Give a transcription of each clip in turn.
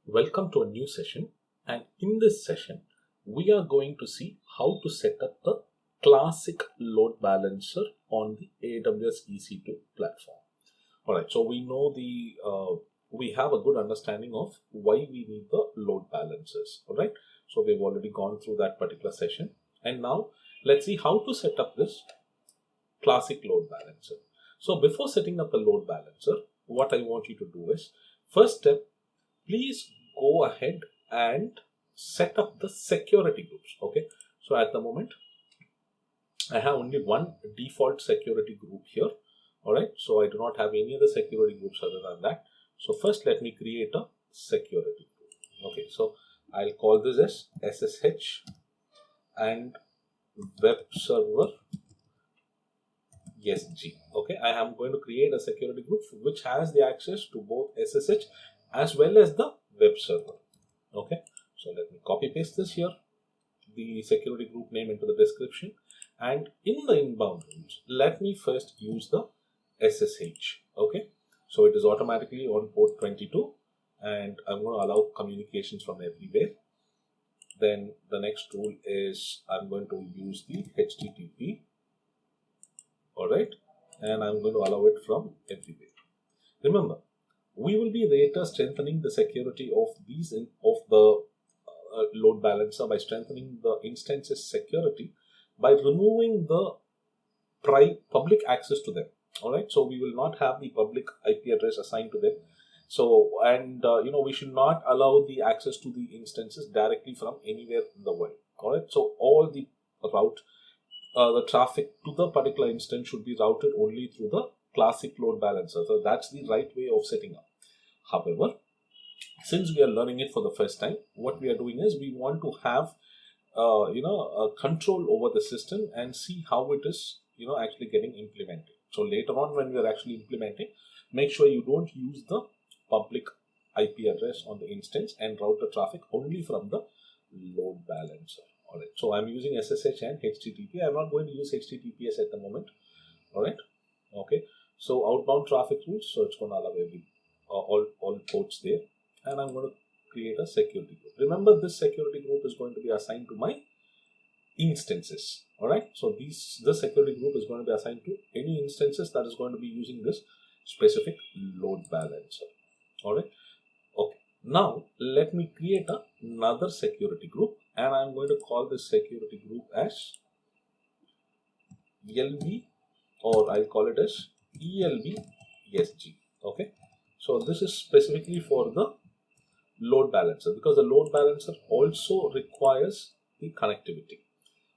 Welcome to a new session, and in this session we are going to see how to set up the classic load balancer on the AWS EC2 platform. Alright, so we know we have a good understanding of why we need the load balancers. Alright, so we've already gone through that particular session, and now let's see how to set up this classic load balancer. So before setting up the load balancer, what I want you to do is, first step, please go ahead and set up the security groups. Okay, so at the moment I have only one default security group here. All right, so I do not have any other security groups other than that. So first let me create a security group. Okay, so I'll call this as SSH and web server SG. Okay, I am going to create a security group which has the access to both SSH as well as the web server. Okay, so let me copy paste this here, the security group name into the description, and in the inbound rules, let me first use the SSH. Okay, so it is automatically on port 22, and I'm going to allow communications from everywhere. Then the next rule is I'm going to use the HTTP. All right, and I'm going to allow it from everywhere. Remember, we will be later strengthening the security of the load balancer by strengthening the instances security by removing the public access to them. All right, so we will not have the public IP address assigned to them. So, and we should not allow the access to the instances directly from anywhere in the world. All right, so all the the traffic to the particular instance should be routed only through the classic load balancer. So that's the right way of setting up. However, since we are learning it for the first time, what we are doing is we want to have a control over the system and see how it is actually getting implemented. So later on, when we are actually implementing, make sure you don't use the public IP address on the instance and route the traffic only from the load balancer. All right, so I'm using SSH and HTTP. I'm not going to use HTTPS at the moment. All right, okay. So outbound traffic rules. So it's going to allow all ports there, and I'm going to create a security group. Remember, this security group is going to be assigned to my instances. All right, so this security group is going to be assigned to any instances that is going to be using this specific load balancer. All right, okay. Now let me create another security group, and I'm going to call this security group as ELB, or I'll call it as ELB SG. Okay, so this is specifically for the load balancer, because the load balancer also requires the connectivity.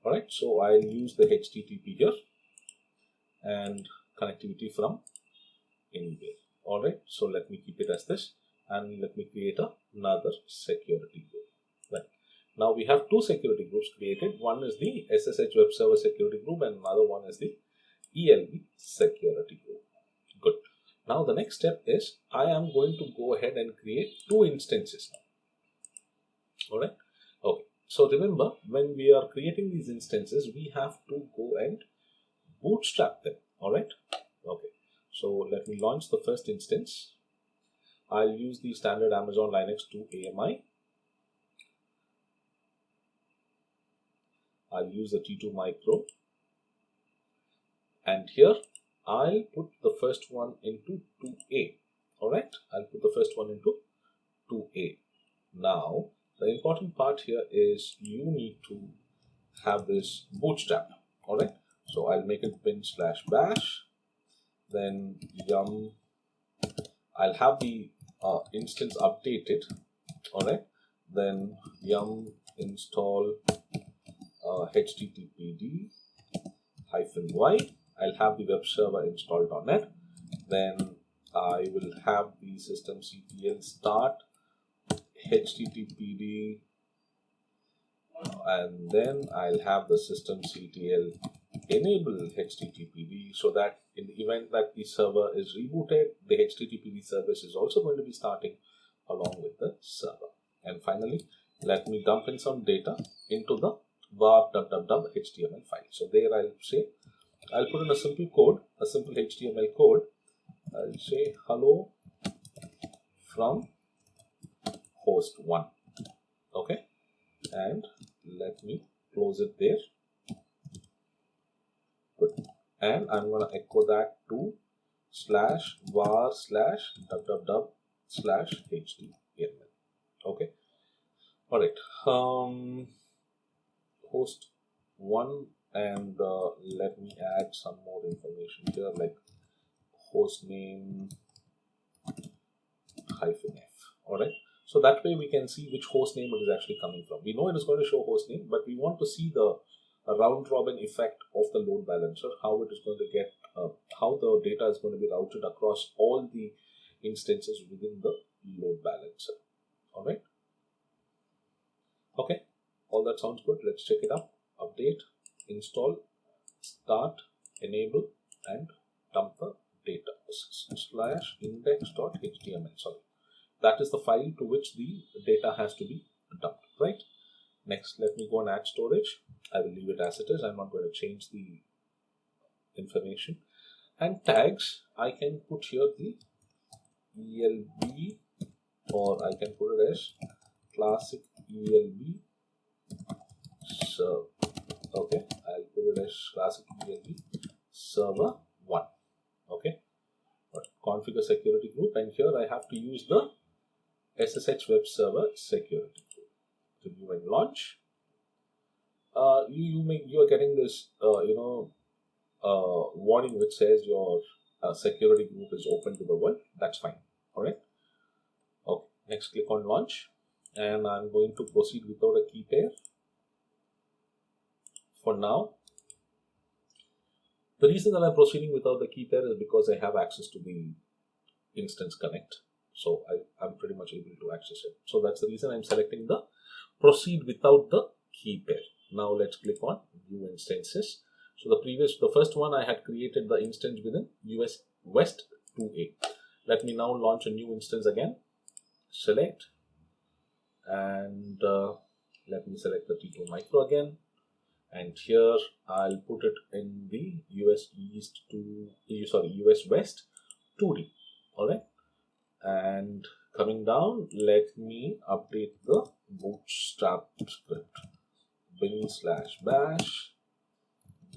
All right, so I'll use the HTTP here and connectivity from anywhere. All right, so let me keep it as this, and let me create another security group. Right, now we have two security groups created. One is the SSH web server security group, and another one is the ELB security group. Good. Now the next step is I am going to go ahead and create two instances now. All right, okay. So remember, when we are creating these instances, we have to go and bootstrap them. All right, okay. So let me launch the first instance. I'll use the standard Amazon Linux 2 AMI. I'll use the T2 Micro, and here I'll put the first one into 2A. All right, I'll put the first one into 2A. Now the important part here is you need to have this bootstrap. All right, so I'll make it bin/bash, then yum. I'll have the instance updated. All right, then yum install httpd -y. I'll have the web server installed on it. Then I will have the systemctl start httpd, and then I'll have the systemctl enable httpd, so that in the event that the server is rebooted, the httpd service is also going to be starting along with the server. And finally, let me dump in some data into the var.html file. So there I'll put in a simple code, a simple HTML code. I'll say hello from host 1. Okay, and let me close it there. Good. And I'm going to echo that to /var/www/html. Okay. All right. Host 1, and let me add some more information here, like host name -f. All right. So that way we can see which host name it is actually coming from. We know it is going to show host name, but we want to see the round robin effect of the load balancer, how it is going to get, how the data is going to be routed across all the instances within the load balancer. All right. Okay. All that sounds good. Let's check it out. Update, install, start, enable, and dump the data /index.html. Sorry. That is the file to which the data has to be dumped, right? Next, let me go and add storage. I will leave it as it is. I'm not going to change the information. And tags, I can put here the ELB, or I can put it as classic ELB server. Okay, I'll put it as classic ELB server 1. Okay, but configure security group, and here I have to use the SSH web server security group. Review and launch. You are getting this warning which says your security group is open to the world. That's fine. All right. Okay. Next, click on launch, and I'm going to proceed without a key pair. For now, the reason that I'm proceeding without the key pair is because I have access to the instance connect. So I'm pretty much able to access it. So that's the reason I'm selecting the proceed without the key pair. Now let's click on view instances. So the first one I had created the instance within US West 2A. Let me now launch a new instance again. Select, and let me select the T2 micro again. And here I'll put it in the US West 2D. All right. And coming down, let me update the bootstrap script. bin/bash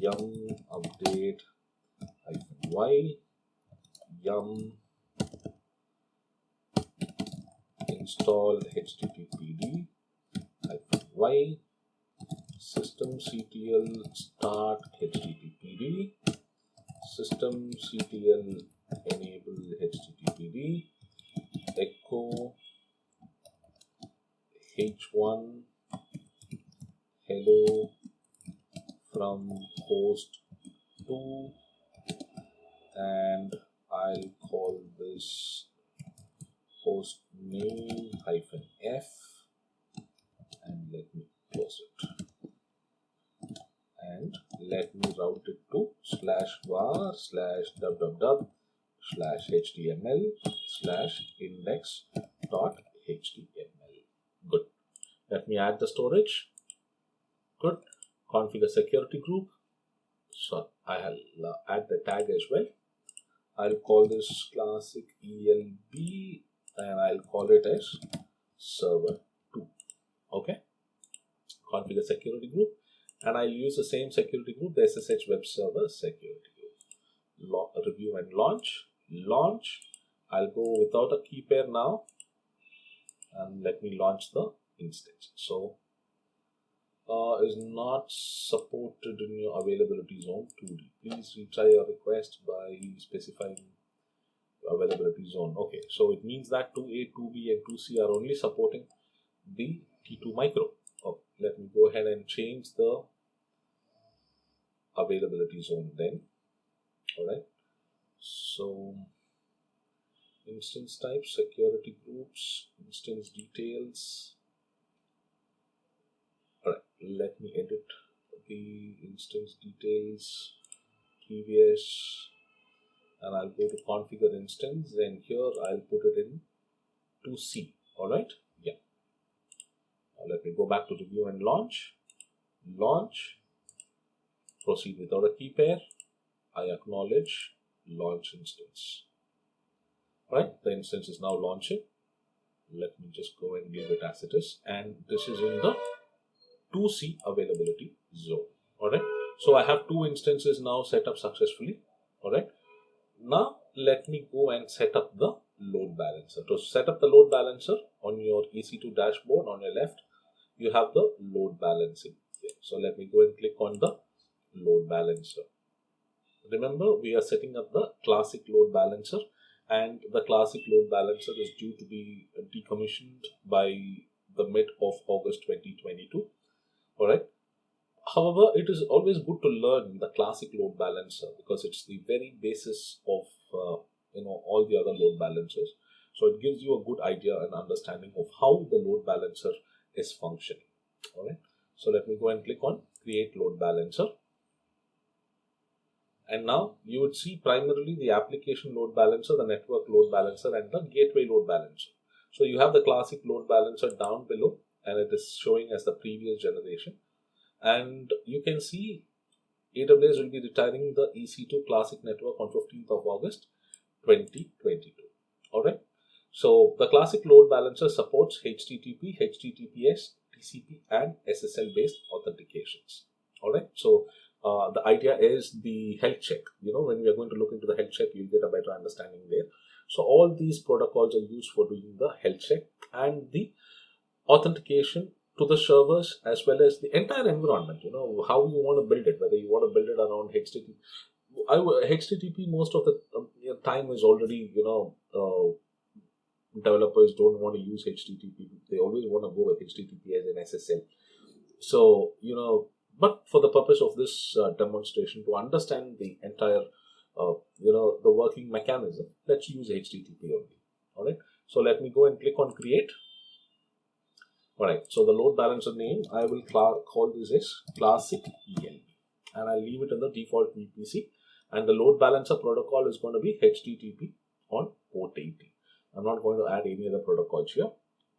yum update -y yum install httpd -y systemctl start httpd systemctl enable httpd echo h1 hello from host 2, and I'll call this host name -f, and let me close it, and let me route it to /var/www/html/index.html. Good. Let me add the storage. Good. Configure security group. So I'll add the tag as well. I'll call this classic ELB, and I'll call it as server 2. Okay. Configure security group, and I'll use the same security group, the SSH web server security group. Review and launch. Launch. I'll go without a key pair now, and let me launch the instance. So is not supported in your availability zone 2D. Please retry your request by specifying availability zone. Okay, so it means that 2A, 2B, and 2C are only supporting the T2 micro. Okay, let me go ahead and change the availability zone then. All right. So instance type, security groups, instance details. Alright, let me edit the instance details, previous, and I'll go to configure instance, and here I'll put it in 2C. Alright, yeah. Now let me go back to review and launch. Launch, proceed without a key pair. I acknowledge, launch instance. Alright, the instance is now launching. let me just go and leave it as it is, and this is in the 2C availability zone. Alright, so I have 2 instances now set up successfully. Alright, now let me go and set up the load balancer. To set up the load balancer, on your EC2 dashboard on your left, you have the load balancing here. So let me go and click on the load balancer. Remember, we are setting up the classic load balancer, and the classic load balancer is due to be decommissioned by the mid of August 2022. Alright. However, it is always good to learn the classic load balancer because it's the very basis of all the other load balancers. So it gives you a good idea and understanding of how the load balancer is functioning. Alright. So let me go and click on create load balancer. And now you would see primarily the application load balancer, the network load balancer, and the gateway load balancer. So you have the classic load balancer down below, and it is showing as the previous generation. And you can see AWS will be retiring the EC2 classic network on 15th of August 2022. Alright. So the classic load balancer supports HTTP, HTTPS, TCP, and SSL based authentications. Alright. So the idea is the health check. When we are going to look into the health check, you'll get a better understanding there. So all these protocols are used for doing the health check and the authentication to the servers as well as the entire environment. How you want to build it, whether you want to build it around HTTP. HTTP most of the time is already, developers don't want to use HTTP. They always want to go with HTTPS and SSL. So, but for the purpose of this demonstration, to understand the entire, the working mechanism, let's use HTTP only. Alright. So let me go and click on create. Alright. So the load balancer name, I will call this as classic ELB. And I'll leave it in the default VPC. And the load balancer protocol is going to be HTTP on port 80. I'm not going to add any other protocols here.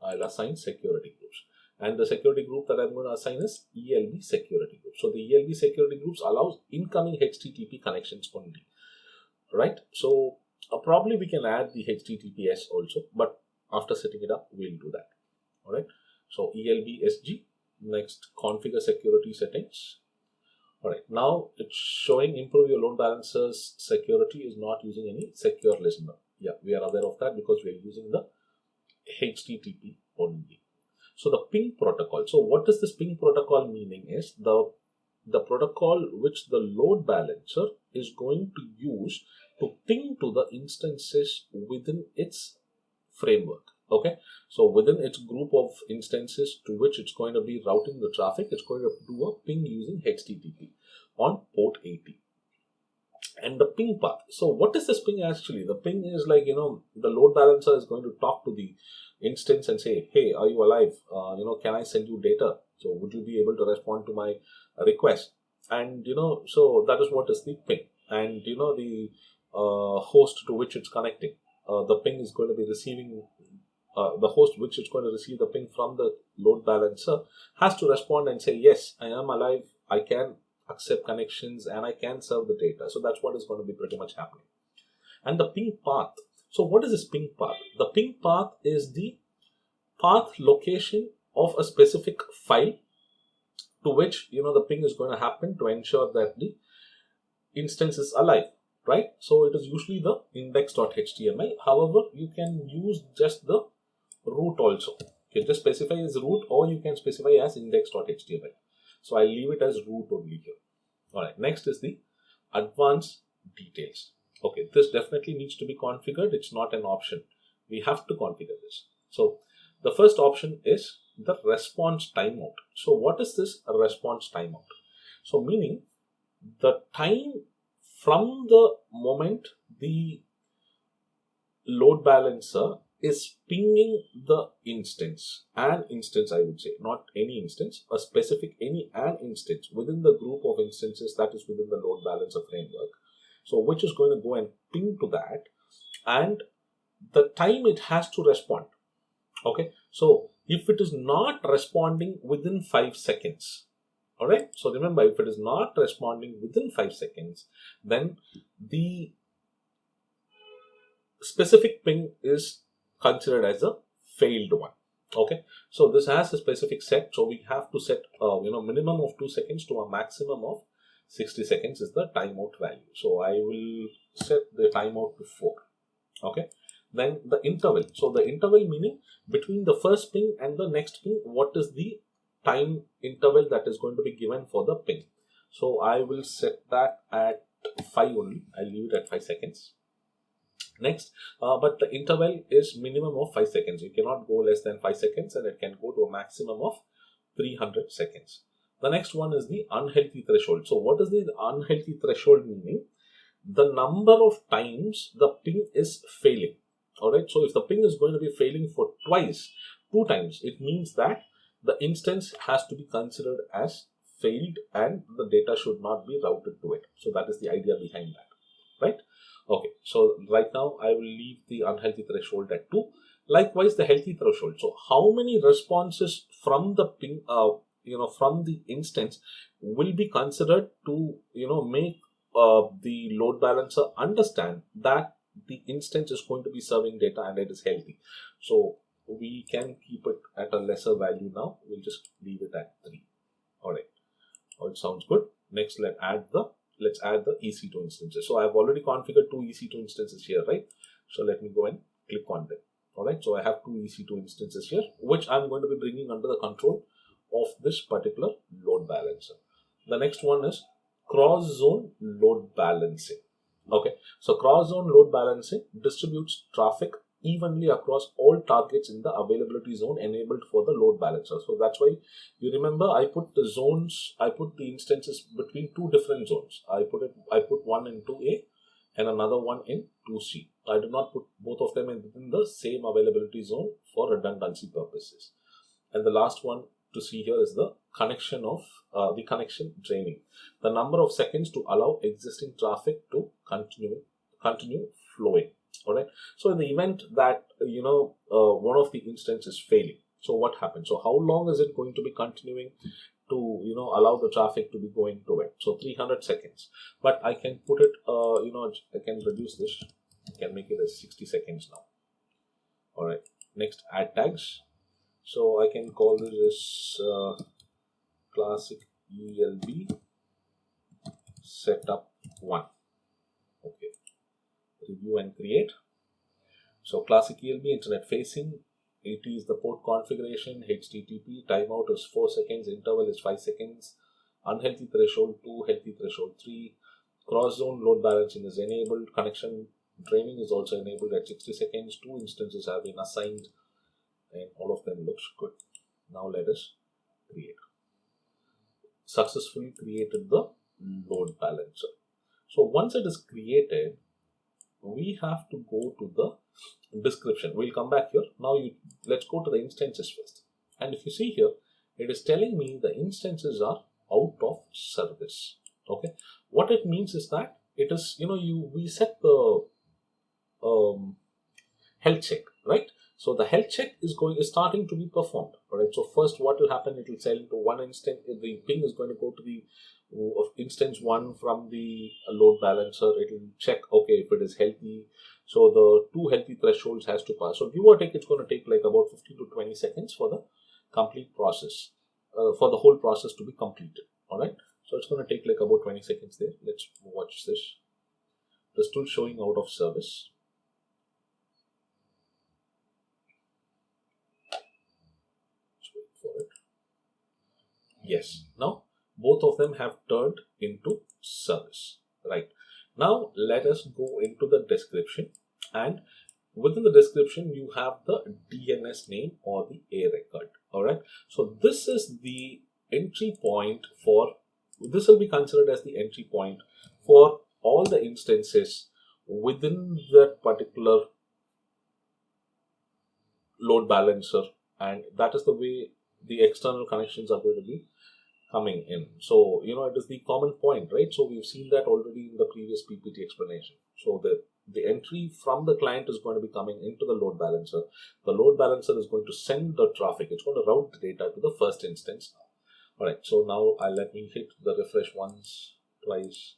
I'll assign security groups. And the security group that I'm going to assign is ELB security group. So the ELB security groups allows incoming HTTP connections only. Right? So probably we can add the HTTPS also, but after setting it up, we'll do that. Alright. So ELB SG. Next, configure security settings. Alright. Now it's showing improve your load balancer's security is not using any secure listener. Yeah, we are aware of that because we are using the HTTP only. So the ping protocol. So what is this ping protocol meaning is the protocol which the load balancer is going to use to ping to the instances within its framework. Okay. So within its group of instances to which it's going to be routing the traffic, it's going to do a ping using HTTP on port 80. And the ping path. So what is this ping actually? The ping is like, the load balancer is going to talk to the instance and say, hey, are you alive? Can I send you data? So would you be able to respond to my request? And, so that is what is the ping. And, the host to which it's connecting. The ping is going to be receiving, the host which is going to receive the ping from the load balancer has to respond and say, yes, I am alive. I can accept connections and I can serve the data. So that's what is going to be pretty much happening. And the ping path. So what is this ping path? The ping path is the path location of a specific file to which, the ping is going to happen to ensure that the instance is alive, right? So it is usually the index.html. However, you can use just the root also. You can just specify as root or you can specify as index.html. So I'll leave it as root only here. Alright, next is the advanced details. Okay, this definitely needs to be configured. It's not an option. We have to configure this. So the first option is the response timeout. So what is this response timeout? So meaning the time from the moment the load balancer is pinging the instance, an instance I would say, not any instance, a specific an instance within the group of instances that is within the load balancer framework. So which is going to go and ping to that and the time it has to respond. Okay, so if it is not responding within 5 seconds, alright, so remember if it is not responding within 5 seconds, then the specific ping is considered as a failed one. Okay, so this has a specific set, so we have to set minimum of 2 seconds to a maximum of 60 seconds is the timeout value. So I will set the timeout to 4. Okay, then the interval. So the interval meaning between the first ping and the next ping, what is the time interval that is going to be given for the ping. So I will set that at 5 only. I'll leave it at 5 seconds. Next, but the interval is minimum of 5 seconds. You cannot go less than 5 seconds, and it can go to a maximum of 300 seconds. The next one is the unhealthy threshold. So what is the unhealthy threshold meaning? The number of times the ping is failing. Alright, so if the ping is going to be failing for 2 times, it means that the instance has to be considered as failed and the data should not be routed to it. So that is the idea behind that, right? Okay, so right now I will leave the unhealthy threshold at 2. Likewise, the healthy threshold. So how many responses from the ping, from the instance will be considered to, make the load balancer understand that the instance is going to be serving data and it is healthy. So we can keep it at a lesser value now. We'll just leave it at 3. All right. All sounds good. Next, let's add the EC2 instances. So I've already configured 2 EC2 instances here, right? So let me go and click on them. All right. So I have 2 EC2 instances here, which I'm going to be bringing under the control of this particular load balancer. The next one is cross-zone load balancing. Okay. So cross-zone load balancing distributes traffic evenly across all targets in the availability zone enabled for the load balancer. So that's why you remember I put the instances between 2 different zones. I put one in 2A and another one in 2C. I did not put both of them within the same availability zone for redundancy purposes. And the last one to see here is the connection draining. The number of seconds to allow existing traffic to continue flowing. All right. So in the event that one of the instances is failing, so what happens? So how long is it going to be continuing to allow the traffic to be going to it? So 300 seconds. But I can put it I can reduce this. I can make it as 60 seconds now. All right. Next, add tags. So I can call this as classic ELB setup 1. Okay. Review and create. So classic ELB internet facing, 80 is the port configuration, HTTP, timeout is 4 seconds, interval is 5 seconds, unhealthy threshold 2, healthy threshold 3, cross zone load balancing is enabled, connection draining is also enabled at 60 seconds, 2 instances have been assigned and all of them looks good. Now let us create. Successfully created the load balancer. So once it is created, we have to go to the description. We'll come back here. Now let's go to the instances first. And if you see here, it is telling me the instances are out of service. Okay. What it means is that it is, we set the health check, right? So the health check is starting to be performed. All right. So first, what will happen? It will sell into one instance. The ping is going to go to the instance 1 from the load balancer. It will check, okay, if it is healthy. So the 2 healthy thresholds has to pass. So give or take, it's going to take like about 15 to 20 seconds for the complete process, for the whole process to be completed. All right. So it's going to take like about 20 seconds there. Let's watch this. It's still showing out of service. Let's wait for it. Yes. Now both of them have turned into service. Right. Now let us go into the description, and within the description you have the DNS name or the A record. All right. So this is the entry point this will be considered as the entry point for all the instances within that particular load balancer, and that is the way the external connections are going to be coming in. So, it is the common point, right? So we've seen that already in the previous PPT explanation. So the entry from the client is going to be coming into the load balancer. The load balancer is going to send the traffic. It's going to route the data to the first instance. All right. So now let me hit the refresh once, twice.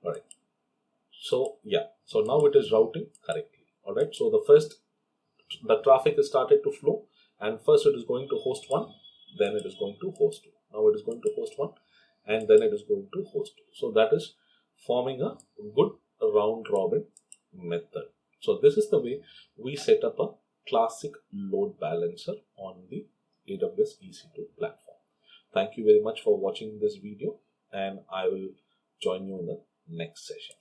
All right. So yeah. So now it is routing correctly. All right. So the first the traffic is started to flow, and first it is going to host 1, then it is going to host 2. Now it is going to host 1, and then it is going to host 2. So that is forming a good round robin method. So this is the way we set up a classic load balancer on the AWS EC2 platform. Thank you very much for watching this video, and I will join you in the next session.